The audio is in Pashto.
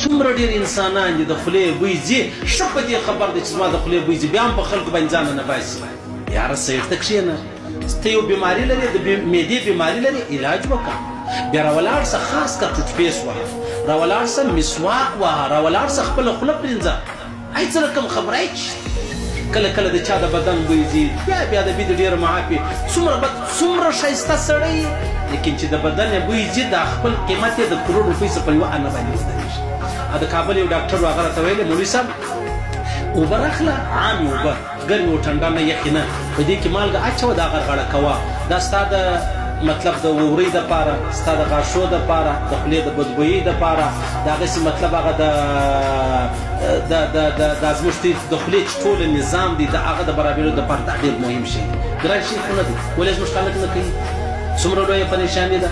څومره ډېر انسانان دي د خولې بوی ځي ښه په دې خبر دی چې زما د خولې بوی ځي بیا هم په خلکو باندې ځان نه باسي یاره سیډ ته کښېنه ته یو بیماري لرې د معدې بیماري لرې علاج وکړه بیا راولاړ شه خاص کر ټوټپیس وهه راولاړ شه مسواک وهه راولاړ شه خپله خوله پرېنځه هیڅ رقم خبره هیڅ کله کله د چا د بدن بوی ځي بیا د بید ډېر معافي څومره ښایسته سړی لیکن چې د بدن یې بوی ځي دا خپل قیمت یې د کروڑ روپۍ څخه په یوه انه باندې ودرېږي د کابل یو ډاکټر و هغه راته ویلې مولوي صاحب اوبه راخله عامې اوبه ګرمې و ټنډه نه یخې نه په دې کې مالګه اچوه دا غرغړه کوه دا ستا د مطلب د وورۍ دپاره ستا د غاښو دپاره د خولې د بدبویۍ دپاره د هغسې مطلب هغه دا زموږ د خولې چې ټول نظام دی د هغه د برابرېدو دپاره دا ډېر مهم شی دی ګران شی خو نه دی ولې زموږ خلک نه کوي څومره لویه پریشاني ده